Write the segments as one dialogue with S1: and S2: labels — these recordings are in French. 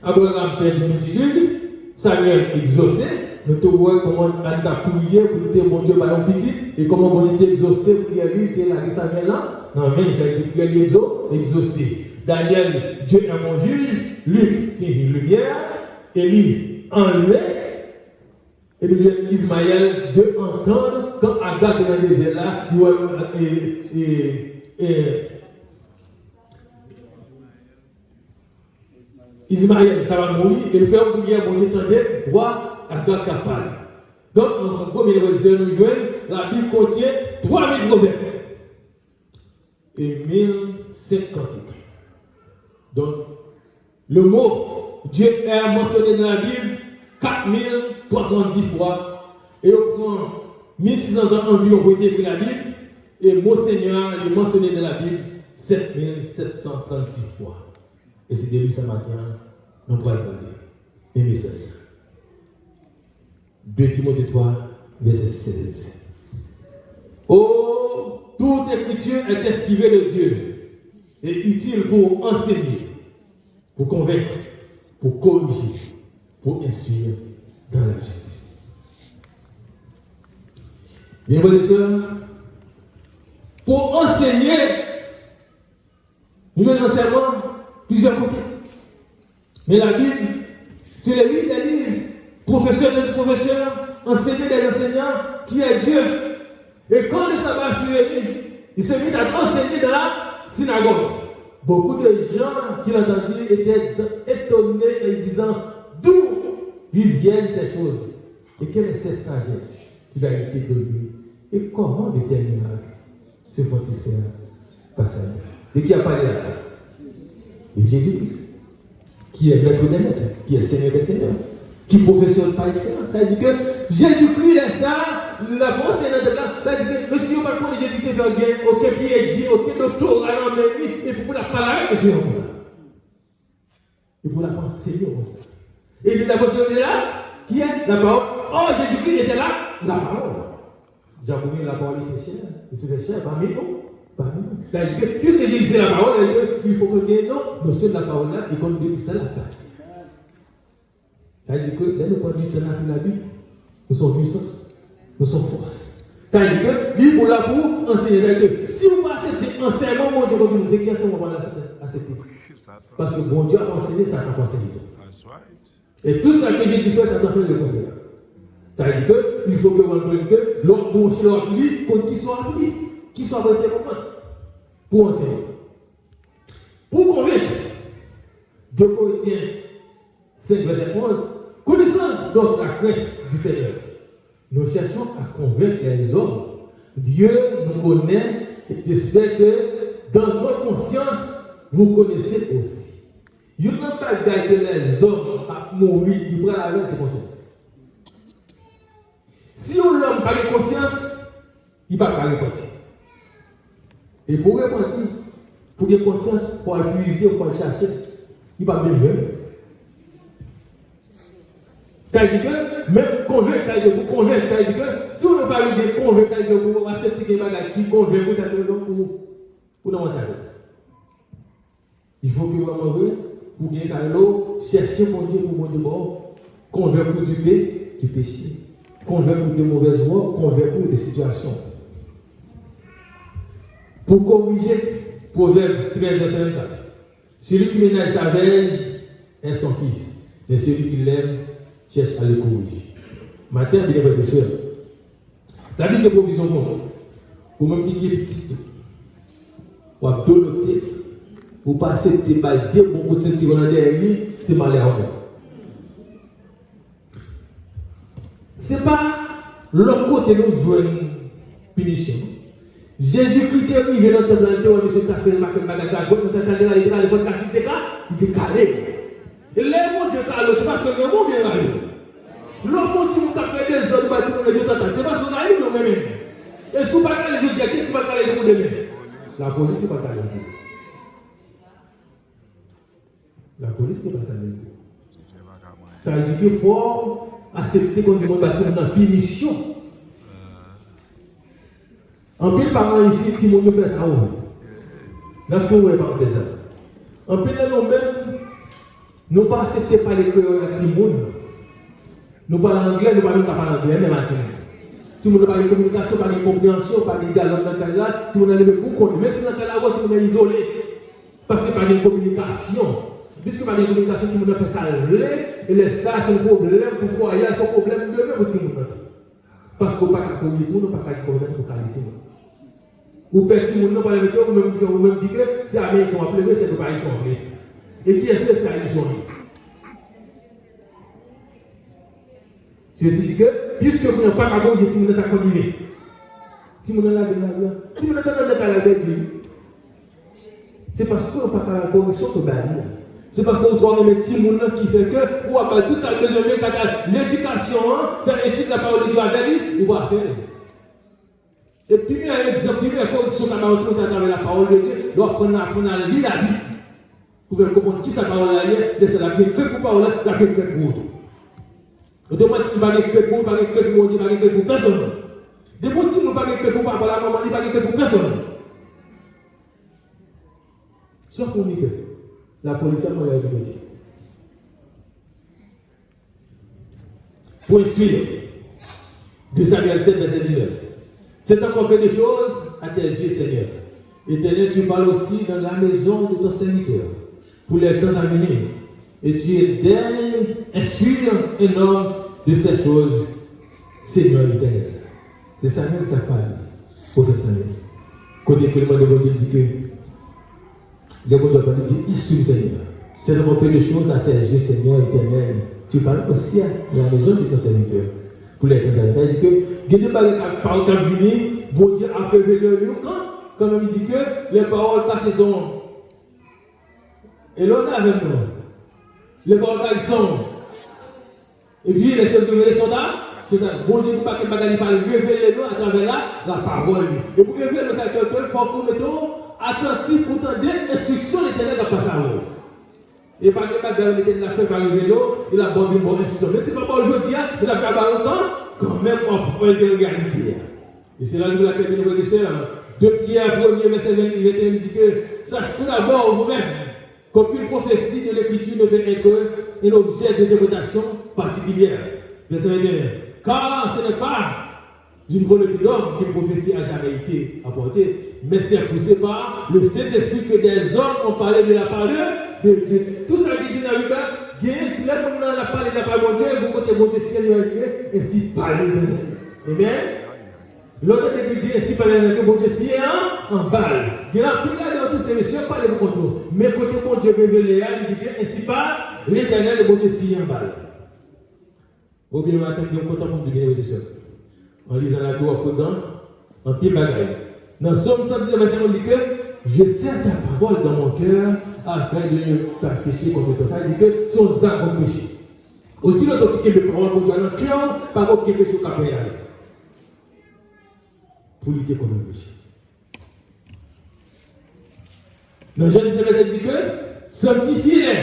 S1: Abraham perd une multitude, Samuel exaucé, nous te voyons comment on a prié pour dire mon Dieu, ballon petit, et comment on était exaucé pour prier lui, qui est là, Samuel là. Non, mais ça a été prié exaucé. Daniel, Dieu est mon juge, Luc, c'est une lumière, Élie, enlevé, et puis Ismaël, Dieu entend quand Agathe est dans le désert là, Ismaël va mourir, et le frère prière, mon Dieu, entendait, roi Agathe a parlé. Donc, en premier verset, nous voyons, la Bible contient 3000 proverbes et 1005 cantiques. Donc, le mot Dieu est mentionné dans la Bible 4310 fois, et au moins 1600 ans environ pour écrire la Bible, et le mot Seigneur est mentionné dans la Bible 7736 fois. Et c'est début ce matin, nous allons regarder les messages. 2 Timothée 3, verset 16. Oh, toute écriture est inspirée de Dieu et utile pour enseigner, pour convaincre, pour corriger, pour instruire dans la justice. Bien, frères et sœurs, pour enseigner, nous avons enseignement plusieurs côtés. Mais la Bible, c'est les livres des livres, professeurs des professeurs, enseignants des enseignants, qui est Dieu. Et quand le sabbat fut venu, il se mit à enseigner dans la synagogue. Beaucoup de gens qui l'ont entendu étaient étonnés et disant d'où lui viennent ces choses. Et quelle est cette sagesse qui lui a été donnée. Et comment de tels miracles se font-ils faire par sa main. Et qui a parlé là? Et Jésus-Christ, qui est maître des maîtres, qui est Seigneur des seigneurs, qui professionne par excellence. Ça veut dire que Jésus-Christ est ça, la pensée est là. Ça veut dire que monsieur, par contre, Jésus-Christ fait bien, aucun PhD, aucun doctorat dans la vie, et pour la parler, monsieur, comme ça. Et pour la penser, comme ça. Et la pensée est là, qui est la parole. Oh, Jésus-Christ était là, la parole. J'ai la parole était chère, et c'est cher parmi nous. C'est-à-dire que, puisque Jésus est la parole, il faut que nous, notion de la parole là, et qu'on nous dise ça la parole. C'est-à-dire que, là, nous prenons du temps dans la Bible, nous sommes puissants, nous sommes forces. C'est-à-dire que, lui, pour là, pour enseigner, c'est-à-dire que, si vous passez des enseignements, mon Dieu, vous c'est qui enseignement va accepter. Parce que bon Dieu a enseigné, ça a enseigné tout. Et tout ça que Jésus fait, ça doit faire le contraire. C'est-à-dire que, il faut que vous entendez que, l'autre bouche, l'autre lit, qu'il soit appris, qu'il soit avancé pour enseigner. Pour convaincre, 2 Corinthiens 5, verset 11, connaissant donc la crainte du Seigneur, nous cherchons à convaincre les hommes. Dieu nous connaît et j'espère que dans notre conscience, vous connaissez aussi. Il n'y a pas de que les hommes ont mouru, ils prennent avec ses consciences. Si on l'homme n'a pas de conscience, il ne va pas repentir. Et pour repentir, pour avoir conscience, pour épuiser, pour chercher, il va bien venir. Ça veut dire que, même convaincre, ça veut dire pour convaincre, ça veut dire que, si on n'a pas eu de convaincre, ça veut dire pour accepter des bagages qui convainc, ça veut dire pour nous mentir. Il faut que vous m'envoyez, pour gagner ça, chercher mon Dieu pour mon Dieu mort, convaincre du péché, convaincre des mauvaises voies, convaincre des situations. Pour corriger, Proverbe 13, verset 24. Celui qui ménage sa veille est son fils, mais celui qui l'aime cherche à le corriger. Matin, bien frères et sœurs, la Bible de provision pour même qui est petit, pour adopter, pour passer tes balles, dire beaucoup de sentiments dans derrière, c'est malheur. Ce n'est pas l'autre côté de notre punition. Jésus-Christ est arrivé dans le temple, il a fait le maquette, il est calé. Et les mots de calé, c'est parce que le monde est là. L'homme qui a fait 2 heures de bâtiment de Dieu, c'est parce qu'on a eu le même. Et si vous ne parlez pas de Dieu, qu'est-ce qui va parler de vous demain? La police qui va parler de vous. La police qui va parler de vous. Ça veut dire qu'il faut accepter qu'on demande bâtiment dans la punition. En pile parents ici, si mon fait ça, dans tout le parenthèse. En pile nous même, Nous ne pas accepter par les créoles à Timoun. Nous parlons anglais, nous parlons pas anglais, mais maintenant. Si vous n'avez pas de communication, pas de compréhension, pas de dialogue dans le cas, si vous n'avez pas de compte, même si dans le cas là, vous êtes isolé, parce que pas de communication. Puisque pas de communication, si vous n'avez pas ça, et ça, c'est un problème pour foyer, c'est un problème de même pour tout le monde. Parce qu'on ne peut pas communiquer, on ne peut pas communiquer pour qualité. Ou petit monde non pas avec eux, ou même dire que c'est américain qu'on appelle, c'est que pas ils sont anglais. Et qui est-ce que c'est ils sont anglais? Ceci dit que, puisque vous n'avez pas qu'à dire que vous avez continué, si vous n'avez pas si vous n'avez pas c'est parce que vous n'avez pas la correction que vous avez. C'est parce que vous trouvez un petit monde qui fait que, vous avez tout ça, l'éducation, faire l'étude de la parole de Dieu avec lui, vous va faire. Et puis, il y a un exemple, première correction qu'on a à travers la parole de Dieu, doit apprendre à lire la Bible. Vous pouvez comprendre qui sa parole là est, laissez la bien que pour parole, la bien que pour autre. Automatiquement, il n'y a pas de que pour, pas de que pour, pas de que pour personne. Des mots qui n'ont pas de que pour papa, la maman, il n'y a pas de que pour personne. Sauf qu'on y peut. La police a mon la vérité. Pour suivre, de Samuel 7, verset 19. C'est encore peu de choses à tes yeux, Seigneur. Éternel, tu parles aussi dans la maison de ton serviteur, pour les temps à venir. Et tu es dernier, instruire un homme de ces choses, Seigneur éternel. C'est Samuel qui a parlé, professeur Samuel. Côté que le monde de Dieu dit que le monde de Dieu dit, instruis, Seigneur. C'est encore peu de choses à tes yeux, Seigneur éternel. Tu parles aussi à la maison de ton serviteur. Pour les temps à venir. Il dit que, il y a des paroles qui sont venues, bon Dieu a prévu le quand même il dit que les paroles cachées sont. Et l'on a avec nous. Les paroles cachées sont. Et puis les choses qui sont là, c'est bon Dieu, pour pas que les parle, révéler nous à travers la parole. Et pour révéler nos acteurs, il faut que nous mettons attentifs pour entendre l'instruction de l'éternel dans le passage. Et pas que bagarre l'éternel a fait par le vélo, il a bonne instruction. Mais c'est pas pour aujourd'hui, il a fait par longtemps, quand même on peut le réalité. Et c'est là que nous l'avons fait de frères. De Pierre 1er, verset 21, il dit que, sachez tout d'abord vous-même, qu'aucune prophétie de l'écriture ne peut être un objet d'interprétation particulière. Verset 21. Car ce n'est pas d'une volonté d'homme qu'une prophétie n'a jamais été apportée, mais c'est poussé par le Saint-Esprit que des hommes ont parlé de la part de Dieu. Tout ça qui dit dans le Bible, tout le monde a parlé de la part de Dieu, vous côté bon Dieu, et ainsi parler de Dieu. Amen. L'autre qui dit ainsi parler de Dieu, bon Dieu, si en balle. Il y a plus là dans tous ces messieurs, parlez de contre. Mais côté bon Dieu révélé, il dit ainsi par l'éternel, le bon Dieu, si en balle. Au bien matin, il y a un content pour nous bien, en lisant la loi prudent, en pile bagaille. Dans Somme 110, verset 1, on dit que je sers ta parole dans mon cœur afin de ne pas pécher contre toi. Ça dit que son âme va pécher. Aussi, l'autre qui est de parole pour toi dans le cœur, parole qui est péché au cap pour lutter contre le péché. Dans Jean 17, verset dit que sanctifie-les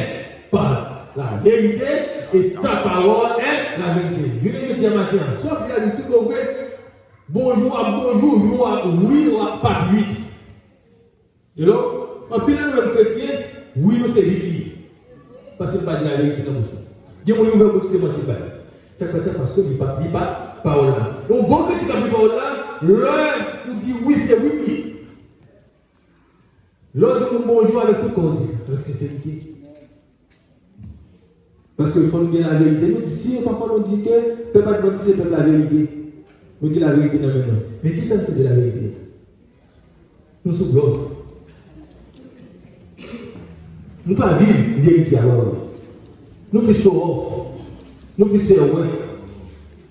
S1: par la vérité et ta parole est la vérité. Je vais te dire maintenant, sauf qu'il y a du tout le vrai, bonjour à bonjour, oui à oui ou à pas oui. Et donc, en plus, le même chrétien, oui, nous c'est Bible. Parce que pas de la vérité dans le bouche. Dieu m'a ouvert pour se mentir. C'est parce que il n'y a pas parole là. Donc, bon que tu n'as plus parole là, l'un nous dit oui, c'est oui. L'autre nous bonjour avec tout corps, avec sincérité. Parce qu'il faut nous dire la vérité. Nous disons, si parfois on dit que le peuple de Dieu c'est la vérité. Nous disons la vérité dans le même. Mais qui ça fait de la vérité? Nous sommes blancs. Nous ne pouvons pas vivre une vérité alors. Nous puissions show off. Nous puissions faire ouais.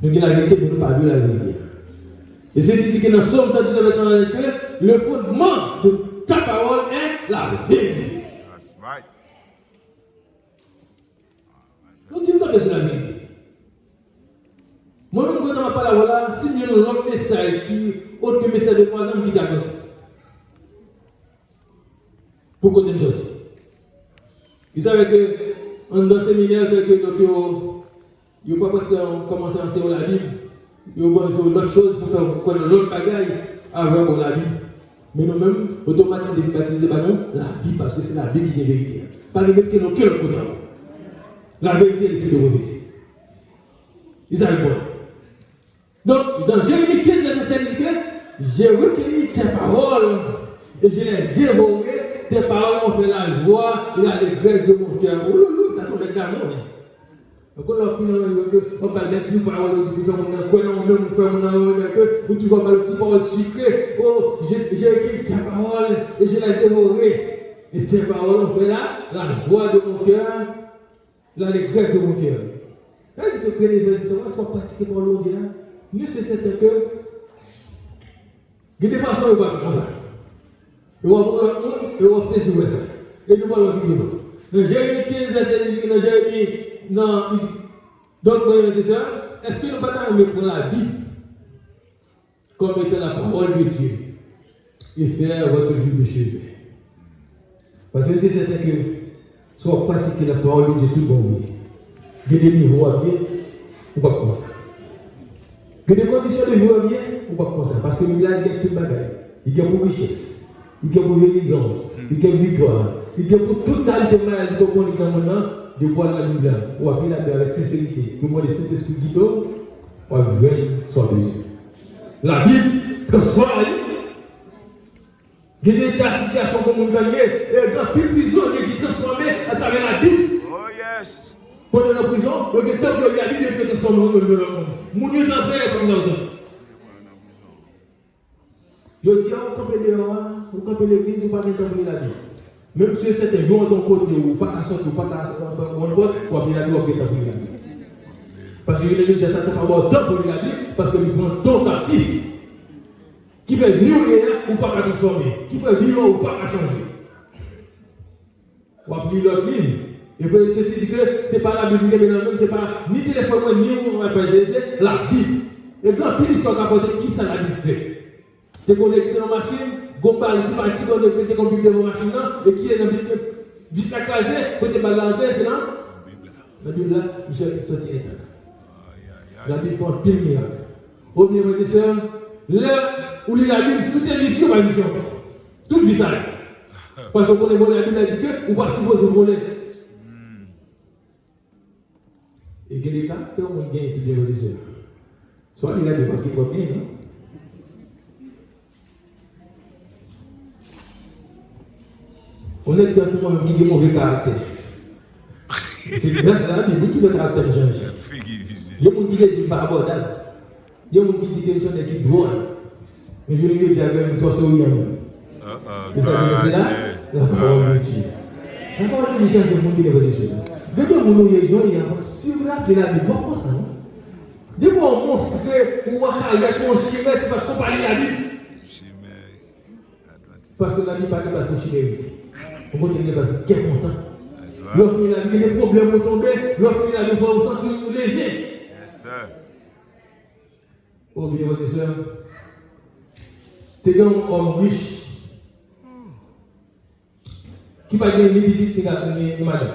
S1: Nous disons la vérité, mais nous ne pouvons pas vivre la vérité. Et c'est dit que dans Somme 119, verset 1, le fondement de ta parole est la vérité. Nous disons que c'est la vérité. Moi, je ne connais pas la voilà, si nous avons l'autre message qui, autre message de 3 ans qui t'avertisse. Pour qu'on t'aime sortir. Vous savez que, dans le séminaire, c'est que il n'y a pas parce qu'on commence à enseigner la Bible, il y a d'autres choses pour faire connaître l'autre bagaille avant la Bible. Mais nous-mêmes, automatiquement, nous baptisons la Bible parce que c'est la Bible qui est vérité. Pas les mecs qui n'ont que le côté. La vérité, c'est de prophétie. Ils arrivent bon. Donc, dans Jérémie 15, verset 5, j'ai recueilli tes paroles et je les dévoré. Tes paroles m'ont fait la joie et la dégresse de mon cœur. Oh, loulou, ça tombe d'amour. Donc, on parle des paroles, tu peux faire tu vas parler de paroles sucrées. Oh, j'ai écrit tes paroles et je les dévoré. Et tes paroles ont fait la joie de mon cœur, la dégresse de mon cœur. Quand tu te connais les exercices, tu vas pratiquer pour l'autre. Mieux c'est certain que il y a des façons de voir comme ça. Et on va observer ça. Et nous allons vivre. Dans Jérémie 15, verset 10, dans Jérémie, donc, est-ce que nous ne pouvons pas prendre la Bible comme étant la parole de Dieu et faire votre Bible de chevet? Parce que c'est certain que soit pratiquer la parole de Dieu tout bon, il y a des niveaux à bien, ou pas comme ça. Il y a des conditions de vie à bien, ou pas comme ça. Parce que il y a tout le bagage. Il y a pour richesse, il y a pour guérison, il y a pour victoire, il y a pour toute qualité de maladie qu'on connaît dans le monde, de boire la Bible, ou appeler la Bible avec sincérité. Que moi, le Saint-Esprit guide, ou veille soit Dieu. La Bible transforme la vie. Il y a des situations comme on gagne, et il y a plus de prisonniers qui transforment à travers la Bible.
S2: Oh yes.
S1: Pendant la prison, il y a des temps que la Bible est transformée dans le monde. Mon Dieu est en train comme ça aujourd'hui. Je dis, on peut dehors, on peut l'église, on peut pas la vie. Même si c'est un jour de ton côté, ou pas à sortir, ou pas à sortir, ou pas à la vie, ou pas à la vie. Parce que je dis, ça ne peut pas avoir temps pour la vie, parce que il prend ton captif. Qui fait vivre ou pas à transformer, qui fait vivre ou pas à changer. On va appeler l'autre ligne. Il faut dire que ce n'est pas la Bible, ce n'est pas ni téléphone, ni on va c'est la Bible. Et quand il l'histoire rapporte qui ça la Bible fait. Tu es connecté dans la machine, Gombal qui partit dans le côté comme devant la machine, et qui est dans la Bible, vite la casée, côté balle la terre, c'est là. La Bible là, il sorti état. La Bible fait un pile miracle. Au bien, mes sœurs, là où la Bible sous tes missions, ma mission. Tout le visage. Parce qu'on connaît la Bible, elle dit que, ou pas supposé voler. Et il y a des cas, tout le monde gagne tout bien les sœurs. Soit il a des gens qui vont bien, non? On est tout le monde qui a un mauvais caractère. C'est grâce à la Bible qui fait caractère change. Il y a des gens qui disent pas abordable. Il y a des gens qui disent que les gens qui drôle. Mais je ne veux dire que toi c'est où il y a. Et ça c'est là, la parole de Dieu. La parole de Dieu change le monde qui est positionné. Depuis que nous avons si vous rappelez la Bible, comment ça non? Depuis qu'on montre que on va aller pour chimère, c'est parce qu'on parle de la Bible. Parce que la Bible parle parce que chimère. On va tenir parce qu'il est content. Lorsque il a des problèmes pour tomber, lorsque il a des fois, vous sentir léger. Oh, bien, votre soeur, tu es un homme riche qui va gagner les petites ni madame.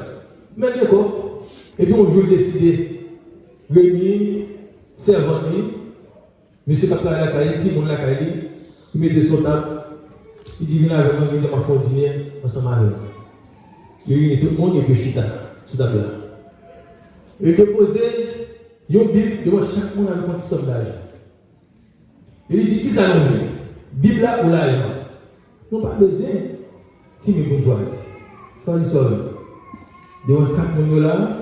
S1: Mais d'accord. Et puis on veut décider, réunir, servant, monsieur Papa la caille, Timon la caille, il met sur table, il dit viens avec moi, il m'a fait dîner ensemble avec moi. Il réunit tout le monde et puis chita, sur table là. Il déposait une Bible devant chaque monde avec un petit sondage. Il dit qui ça nous dit? Bible là ou là? Nous n'avons pas besoin. Si mes bourgeoises, quand ils sont devant 4 monde là,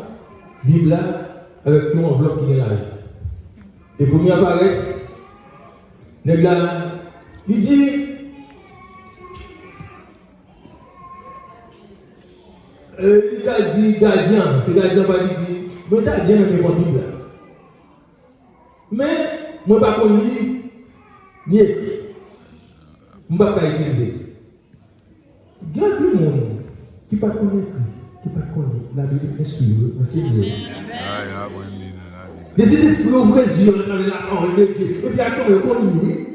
S1: Bible là, avec une enveloppe qui est là. Et pour m'y apparaître, il dit il a dit gardien, c'est gardien qui dit mais t'as bien aimé mon Bible. Mais moi je ne vais pas lire ni écrire. Je ne vais pas utiliser. Il y a tout le monde qui ne peut pas connaître, qui ne peut pas connaître la Bible, instruire, enseigner. Les esprits ouvrent les yeux dans la parole de Dieu. Et puis attends, on connaît.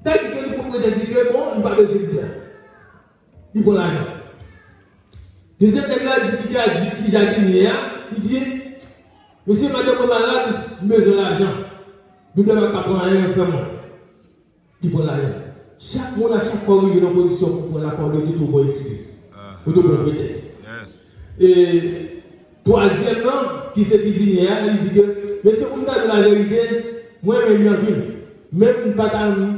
S1: T'as dit que le propriétaire dit que bon, il n'a pas besoin de bien. Il prend l'argent. Deuxième là, qui a dit hier, il dit monsieur, madame, est malade, il a besoin d'argent. Nous ne devons pas prendre rien vraiment. Il prend l'argent. Chaque fois, il y a une position pour prendre la parole de Dieu pour utiliser. Pour te prendre prétexte. Et troisièmement, qui s'est cuisinier, il dit que, monsieur, pour me dire la vérité, moi, je suis en ville. Même pas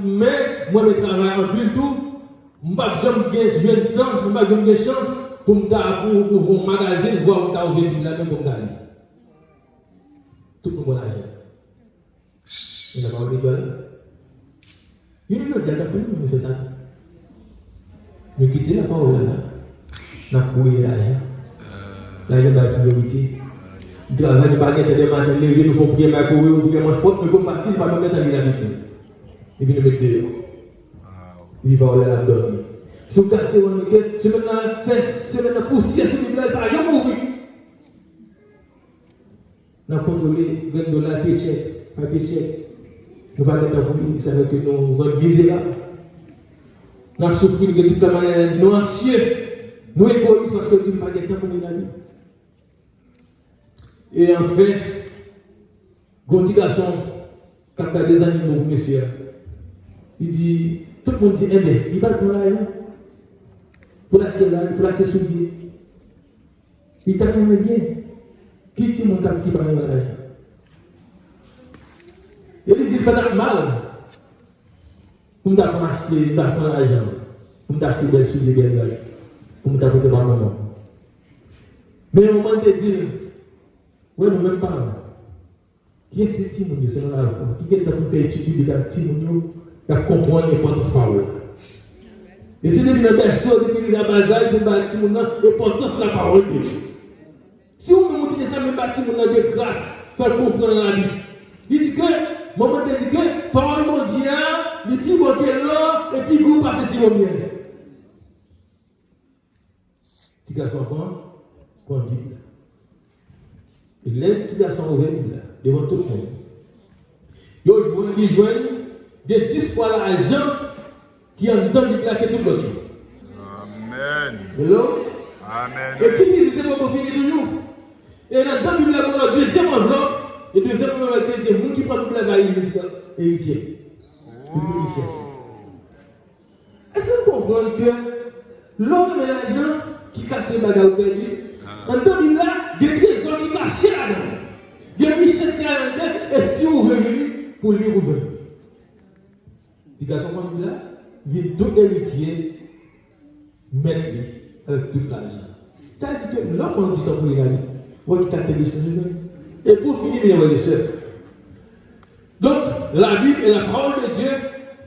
S1: mais moi, je travaille en ville tout. Je n'ai pas de chance pour me faire pour un magasin, voir où tu as ouvert la même pour me aller. Tout le monde a l'argent. Il n'a pas oublié. Il nous dit, nous faisons ça. Nous quittons la parole là. Nous avons couru l'argent. Là, il y a une priorité. Nous travaillons pas des matins, nous faisons prier, nous courir, nous faisons sport, nous sommes partis, nous ne sommes pas avec nous. Et puis nous mettons dehors. Il va aller là-dedans. Si vous cassez, vous mettez, si vous faites poussière sur le village, par exemple, vous ouvrez. Nous avons contrôlé $20, papier chèque. Nous ne sommes pas pour lui, ça veut que nous sommes misérables. Nous avons souffert de toute la manière, nous sommes anxieux, nous sommes égoïstes parce que nous n'avons pas de temps pour nous aller. Et enfin, quand petit garçon, quand il y a des animaux, monsieur, il dit, tout le monde dit, eh bien, il va pour l'argent, pour l'acheter là, pour l'acheter soulier. Il t'a fait bien. Qui est mon cap qui parle de l'argent? Il dit, pas mal. Pour me acheter l'argent, pour me acheter des souliers, pour me acheter des maman. Mais au moment de dire, oui, nous même pas. Qui est ce petit monde, c'est dans la vie? Qui est-ce qui fait étudier de petit monde, qui comprendre l'importance de la parole? Et c'est depuis la personne, depuis la bataille, pour bâtir l'importance de la parole de Dieu. Si on me montre ça, même bâtir de grâce, faire comprendre la vie. Il dit que, moment de dire que, parole mondiale, les plus beaux que l'or, et puis vous passez sur le bien. Si garçon qu'on dit. Et les petits garçons reviennent devant tout le monde. Ils joignent des 10 fois l'argent qui en donne de plaquer tout le monde.
S2: Amen.
S1: Hello?
S2: Amen.
S1: Et qui dit c'est pour finir toujours? Et dans la Bible, il y a une deuxième enveloppe. Et deuxième enveloppe, il y a des gens qui prennent tout le monde et ils tiennent. Est-ce que vous comprenez que l'homme et l'argent qui capte les bagages perdus, en Bible là, il y a des trésors qui cachent là-dedans. Il y a des richesses qui sont là-dedans, et si vous revenez, pour lui revenir. Si garçon comme là, il y a deux héritiers, mettre avec tout l'argent. Ça veut dire que l'homme prend du temps pour les amis, on va capter les choses. Et pour finir, mes frères et sœurs. Donc, la Bible est la parole de Dieu,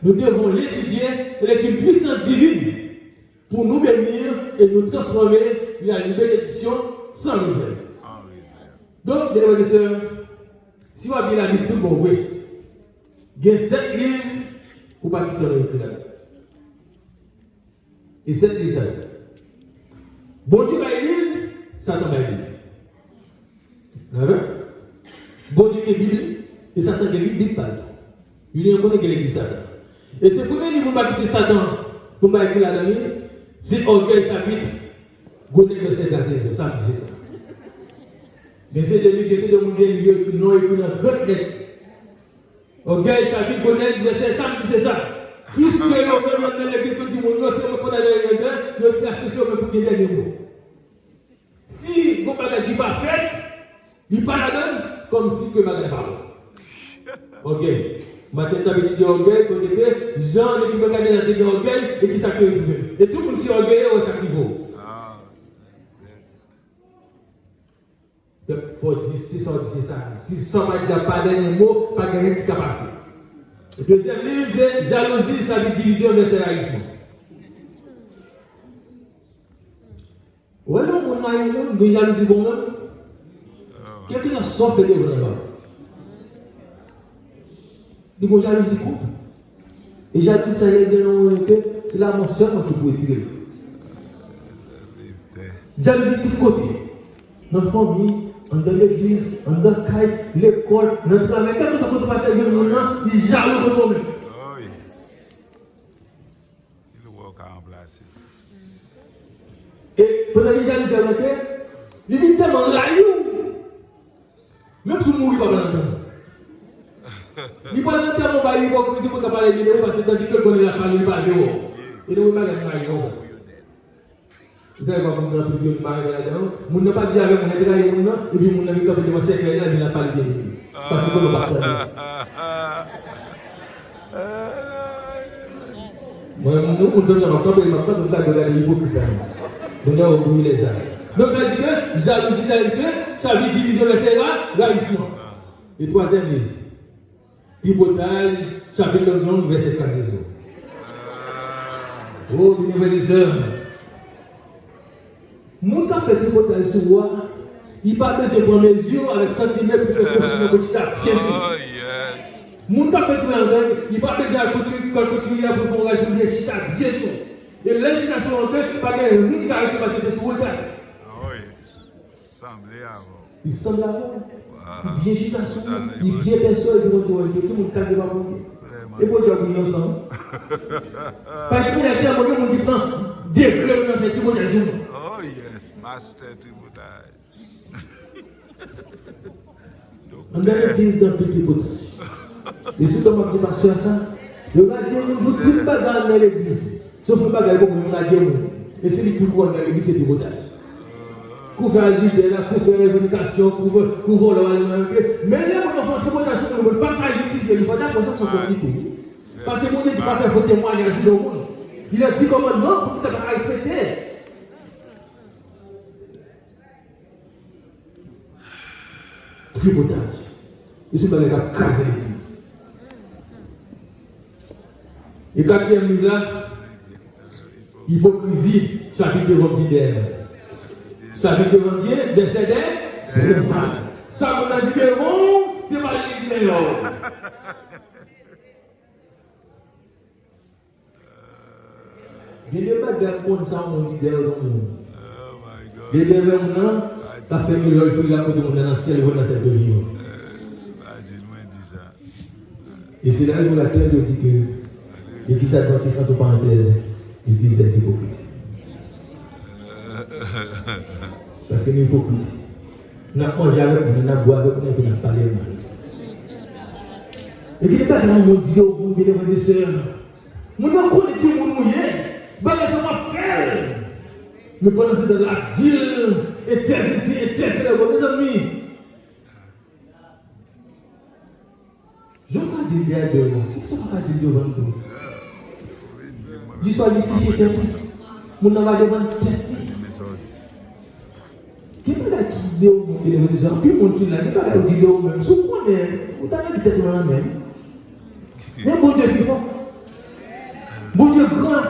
S1: nous devons l'étudier, elle est une puissance divine pour nous bénir et nous transformer en une bénédiction sans réserve. Donc, mes frères et sœurs, si vous avez la Bible tout bon, oui, il y a 7 livres pour ne pas quitter le écrit. Et 7 livres, ça. Bon Dieu va lire, Satan va lire. D'accord? Bon Dieu est Bible, et Satan est Bible parle. Il y a un qui est l'église Satan. Et ce premier livre pour ne pas quitter Satan, pour ne pas écrire là-dedans, c'est Orgueil chapitre, Gonnet verset 16, ça c'est ça. Mais c'est de lui, c'est de mon Dieu, qui n'ont écrit dans votre lettre. Orgueil chapitre, Gonnet verset 16, c'est ça. Puisque l'orgueil dans l'église, tout le monde, c'est le fond de l'orgueil, le tirage spécial pour gagner des mots. Si vos bagages n'est pas fait, il n'est pas la donne, comme si que bagage n'est pas bon. Ok. Maintenant, tu as étudié orgueil, quand tu es Jean, qui me regarde dans tes orgueil, et qui s'accueille. Et tout le monde qui est orgueilleux, on s'accueille. Pour dire, si ça dit ça. Si ça ne dit pas dernier mot, pas quelqu'un qui a passé. Le deuxième livre, c'est jalousie, ça veut dire division versus haïsme. Ouais, non, on a une jalousie bon même. Quelqu'un a sorti de vous là-bas. Il y a jalousie coupe. Et jalousie, ça y est, c'est là mon soeur qui peut tirer. Jalousie de tous côtés. Dans la famille, dans l'église, dans la caille, l'école, dans le travail. Quand ça peut passer, il est jaloux de vous-même.
S2: Il va remplacer.
S1: Et pendant les jalousies, il est tellement laïou. Même si vous mourrez pas dans le temps. Il ne peut pas tellement bailler pour que vous puissiez parler de vidéo parce que tandis que vous connaissez la parole, il ne peut pas dire. Il ne peut pas dire. Vous savez pas comment on a pu dire là-dedans. On n'a pas dit avec mon état et mon et puis mon ami quand il va se faire là, il n'a pas le bien. Parce que on va pas. Moi, nous, on donne dans le camp et maintenant, on a regardé l'hypocrite. On a oublié les arts. Donc, on a dit que jalousie, ça veut dire division de la ravissement. Et troisième livre, tripotage, chapitre 9, verset 14. Oh, bien mes sœurs. Mon qui a fait tripotage sur moi, il n'a pas besoin de prendre mesure avec centimètres pour faire construire petit à petit.
S2: Oh, yes.
S1: Mon qui a fait tripotage, il n'a pas besoin de continuer pour faire un bien chita, bien sûr. Et l'incitation en fait, pas de monde qui a été parce que c'est sur le place.
S2: Oui. Semblait avant.
S1: Il semble avant. Il vient citation, il vient personne et tout le monde calme pas pour lui. Et pour ça, vous ensemble. Parce qu'il y a des gens qui prennent des grèves dans les tributations.
S2: Oh, yes. Master tributage.
S1: On a l'église dans le tributage. Et si on m'a dit, pasteur, ça, le gardien, vous ne pouvez pas dans l'église. Sauf que vous ne pouvez pas dans le gardien. Et c'est lui qui vous dans l'église, c'est tributage. Pour faire l'idée, pour faire l'éducation, pour voir le mais là, on a fait tributation, on ne peut pas justifier. Il faut d'abord ça sont compliqués. Parce que le monde ne dit pas faire vos témoignages sur le monde. Il a dit commandement pour que ça va respecter. Tributage. Et c'est dans les cas casés. Et quatrième livre là, hypocrisie, chapitre 21. Chapitre 21, verset 1. Ça on a dit que bon, c'est pas l'église là. Il n'y a pas de comme ça, on dit derrière le monde. Et derrière le monde, ça fait que l'œil pour la côte de mon dans le ciel et dans cette vie. Et c'est là où la terre dit que l'église adventiste, entre parenthèses, l'église des hypocrites. Parce que nous hypocrites. Nous avons mangé avec nous, nous avons boire avec nous, nous avons parlé avec nous. Et qu'il n'y a pas de monde dit au bout des frères et sœurs. Nous ne connaissons plus mon mouillé. Bah, ça va faire. Mais pendant ce temps là, deal, et test ici, et test là, mes amis. Je ne vais pas dire derrière de moi. Je ne vais pas dire devant nous. Je suis justifié tête. Mon nom va devant tête. Qui n'est pas qui dit au monde qui est devant ça. Puis mon qui l'a, qui n'est pas qui dit au même. Si vous connaissez, vous avez qui tête dans la main. Mais bon Dieu est plus fort. Bon Dieu est grand.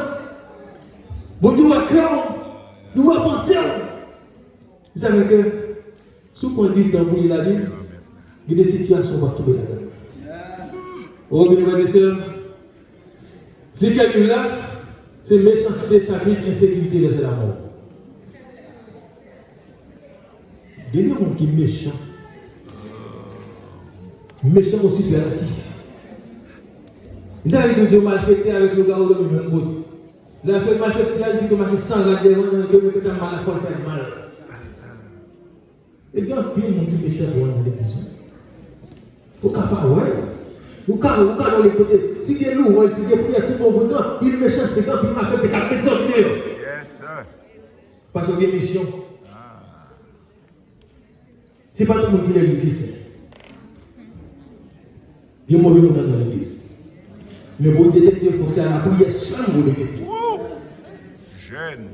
S1: Bon Dieu a cœur. Nous va penser. Vous savez que, ce qu'on dit dans la Bible, il y a des situations qui vont tomber là-dedans. Oh, mes frères et sœurs, c'est quel livre là? C'est méchanceté, chapitre, insécurité, verset la mort. Il y a des gens qui sont méchants. Méchants au superlatif. Vous savez que Dieu m'a maltraité avec le gars de même côté. Il a fait maltraiter, il a marqué sans regarder, il a mal à faire mal. Et quand il y a des gens qui sont méchants dans l'église, au cas pas, ouais. Au cas dans les côtés, si il y a loup, si il y a prière, tout le monde, il est méchant, c'est quand il m'a fait des 4 sortir.
S2: Yes, sir.
S1: Parce qu'il y a une mission. Ce n'est pas tout le monde qui est l'église. Il y a mauvais monde dans l'église. Mais vous détectez, il faut faire la prière seule pour l'église.
S2: Jeune.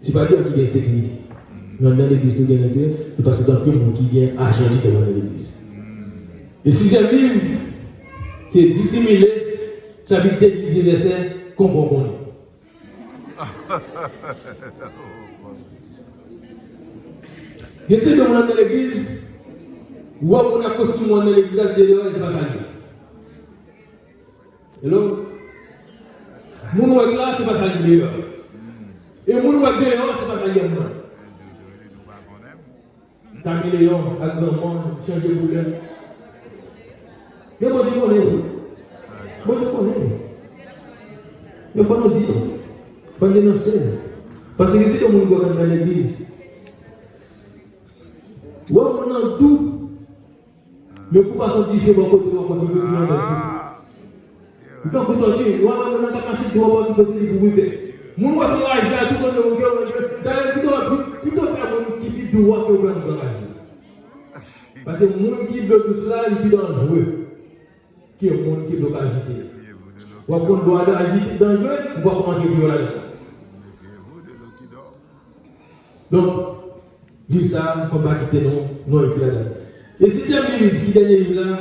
S1: Ce n'est pas Dieu qui a sécurité. Mais dans l'église, nous gagnons Dieu, c'est parce que dans le monde qui vient argent dans l'église. Et sixième livre, c'est dissimuler, chapitre 10, verset, comprend. J'essaie de monter dans l'église, ou on a costume dans l'église, c'est pas ça. Hello? Mon ouest là, c'est pas ça dehors. Et mon ouest dehors, c'est pas ça dehors. Caméléon, agrément, changer de couleur. Mais moi je connais. Moi je connais. Il faut nous dire. Il faut dénoncer. Parce que si on va dans l'église, on a tout. Mais pour pas sortir chez moi, on Il quand vous torture, on a pas marché de voir qui peut se découvrir. Mon voit qui rage là, tout le monde est plutôt pas mon qui vit droit que le garage. Parce que le monde qui bloque tout cela, il est dangereux. Qui est le monde qui bloque agiter. Ou on doit agiter dangereux, ou pas commencer à violer. Donc, livre ça, on va quitter non et puis là-dedans. Et si tu as mis le dernier livre là,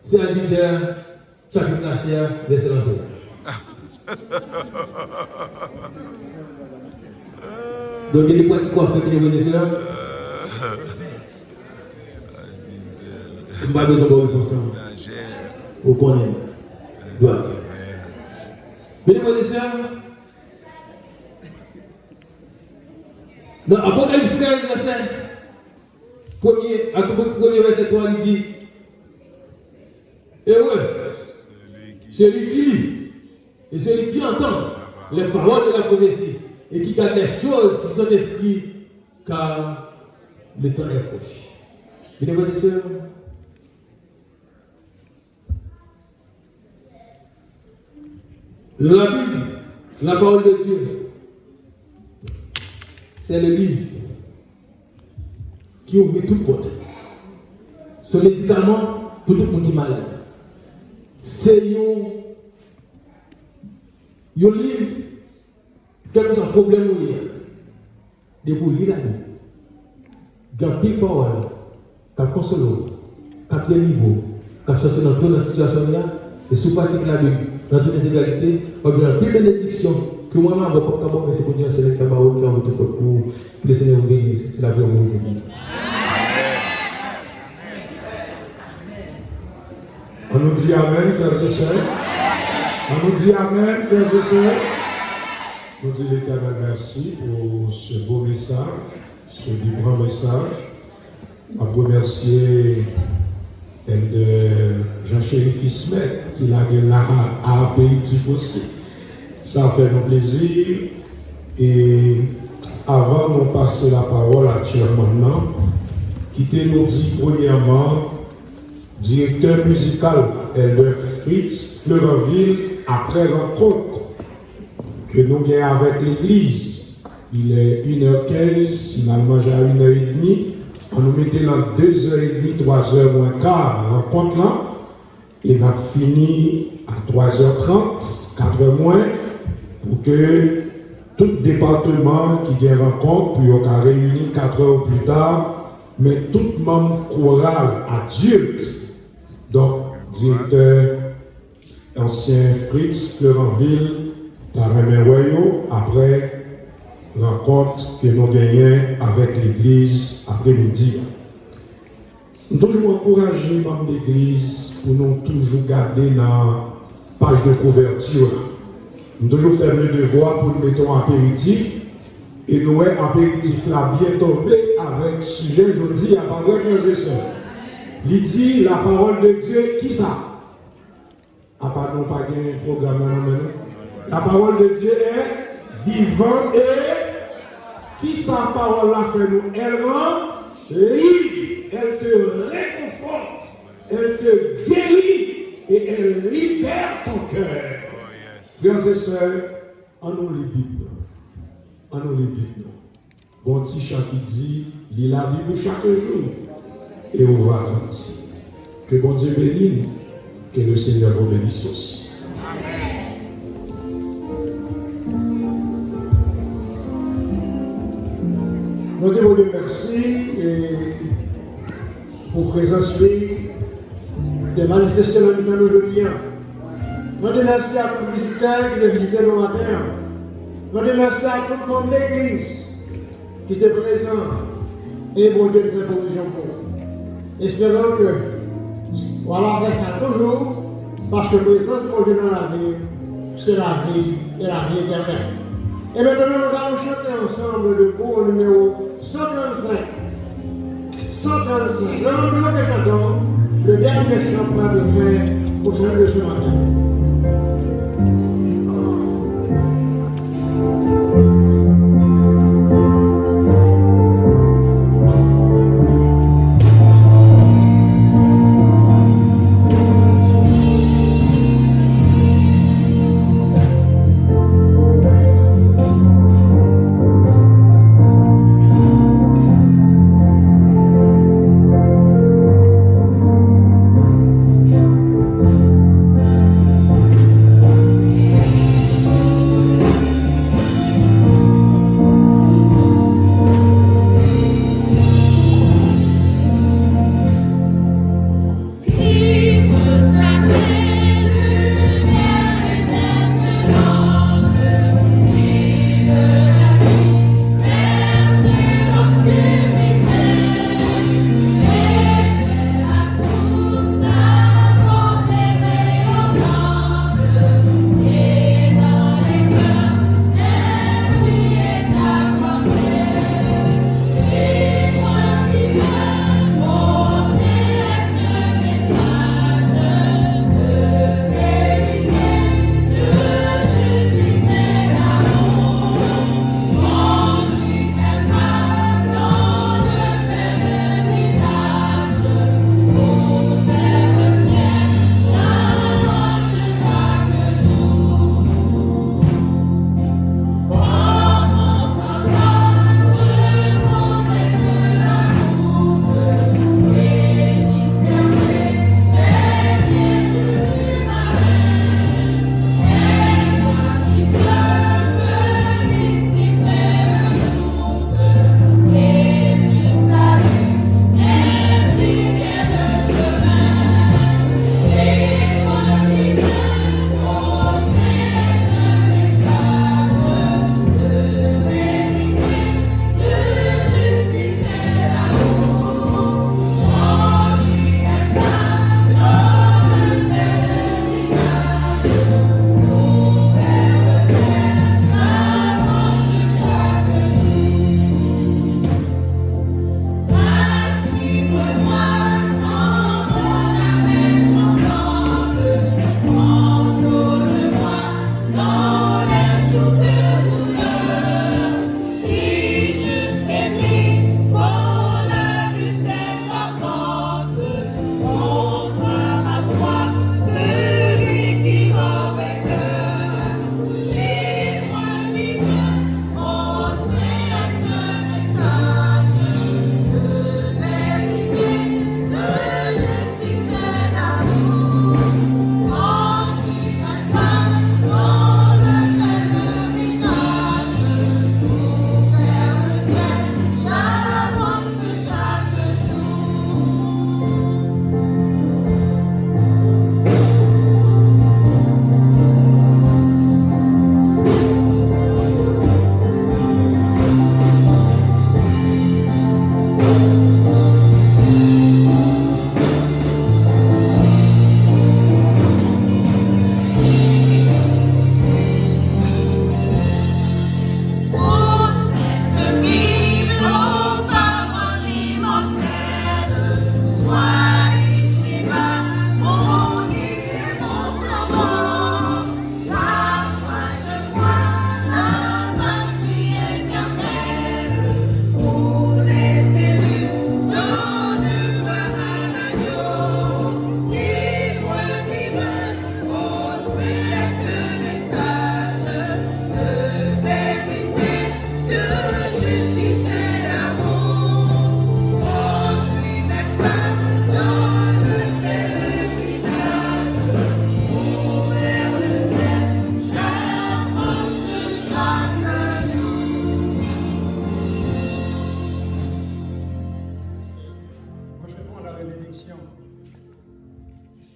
S1: c'est Adultère, chapitre la chair, verset 21. Donc il y a des pratiques qu'on fait qui nous connaissent là. Je ne vais pas besoin de réponse. Vous connaissez. Doit. Mesdames et messieurs, dans Apocalypse 13, premier verset 3, il dit, et ouais, celui qui lit et celui qui entend les paroles de la prophétie et qui garde les choses qui sont esprits, car le temps est proche. Mesdames et messieurs, la Bible, la parole de Dieu, c'est le livre qui ouvre tout porte. Ce médicament pour tout le monde qui est malade. C'est un livre, quel que soit le problème où il y a, de vous lire la vie. Garde pile parole, qui console, qui a niveau, qui a sorti dans toute la situation et sous pratique la Bible, dans toute intégralité, on a une bénédiction que moi-même, je ne vais pas commencer à continuer à se faire pour que le Seigneur vous bénisse. C'est la vie de vous.
S3: On nous dit Amen, frères et sœurs. On nous dit Amen, frères et sœurs. Nous dit l'Éternel merci pour ce beau message, ce vibrant message. On va remercier de Jean-Chéri Fismet qui a gagné à apéritif aussi. Ça fait nous plaisir. Et avant de passer la parole à Thierry maintenant, qui nous dit premièrement, directeur musical Elder Fritz Fleuranville, après rencontre que nous avons avec l'église. Il est 1h15, finalement j'ai 1h30. On nous mettait dans 2h30, 3h moins quart, rencontre là. Et on a fini à 3h30, 4h moins, pour que tout département qui a rencontre, puis on a réuni 4 heures plus tard, mais tout membre choral adulte, donc directeur ancien Fritz Fleuranville, la même Royaux, après rencontre que nous gagnons avec l'église après-midi. Nous toujours encourager les membres d'église pour nous toujours garder la page de couverture. Nous toujours faire le devoir pour nous mettre en apéritif. Et nous avons apéritif là bien tombé avec le sujet aujourd'hui à parole de frères et sœurs. Il dit la parole de Dieu, qui ça? À part nous pas un programme maintenant. La parole de Dieu est vivante et qui sa parole là fait nous? Elle rend libre, elle te réconforte, elle te guérit et elle libère ton cœur. Frères et sœurs, en nous les Bibles. En nous les Bibles. Bon petit chat qui dit, lis la Bible chaque jour et on va grandir. Que bon Dieu bénisse, que le Seigneur vous bénisse tous.
S4: Nous devons Dieu merci pour présence de manifester dans nous aujourd'hui. Nous remercions à tous les visiteurs qui ont visité nos matins. Nous remercions à tout le monde de l'église qui était présent. Et bon Dieu nous fait provision pour nous. Espérons que voilà, faire ça toujours, parce que la présence de Dieu dans la vie, c'est la vie et la vie éternelle. Et maintenant, nous allons chanter ensemble le cours numéro 135. 135. Dans le que chantons, le dernier chant qu'on va faire pour ce matin.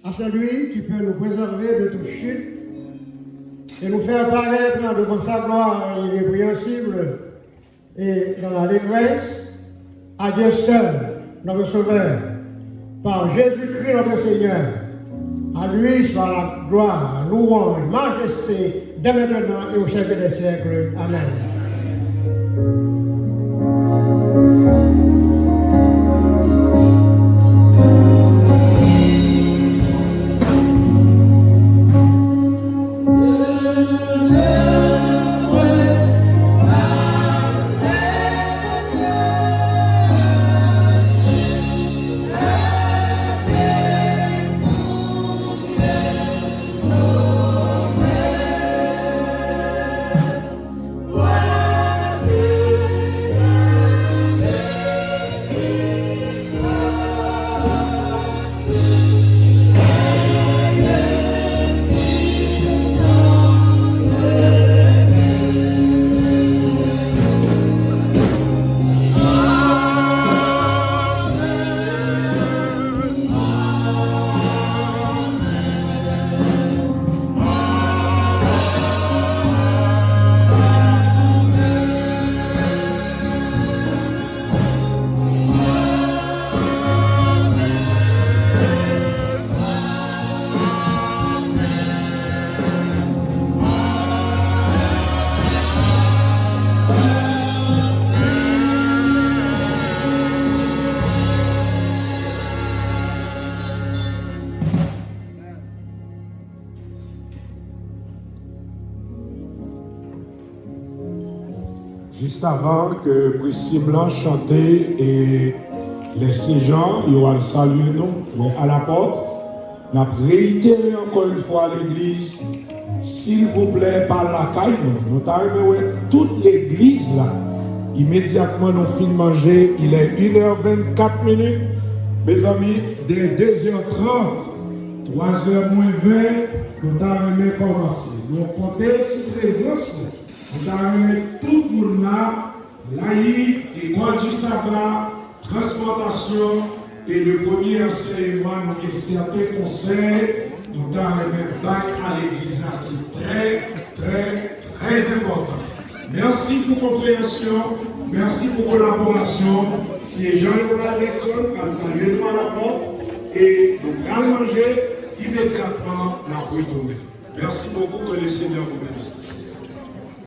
S4: à celui qui peut nous préserver de toute chute et nous faire paraître devant sa gloire irrépréhensible et dans la détresse, à Dieu seul, notre Sauveur, par Jésus-Christ notre Seigneur. À lui soit la gloire, louange, majesté, dès maintenant et au siècle des siècles. Amen.
S3: Juste avant que Priscille chante et les gens, ils vont saluer nous, mais à la porte, on a réitéré encore une fois à l'église, s'il vous plaît, par la caille, nous avons toute l'église là, immédiatement nous finissons de manger, il est 1h24 minutes, mes amis, dès 2h30, 3h moins 20, nous avons commencé. Nous comptons sur présence. Nous avons tout le monde là, laïque, école du sabbat, transportation et le premier enseignement, donc certains conseils, nous avons à l'église. C'est très important. Merci pour compréhension, merci pour collaboration. C'est Jean-Yves Alexandre qui a salué nous à la porte et nous allons manger immédiatement la retourner. Merci beaucoup, que le Seigneur vous bénisse.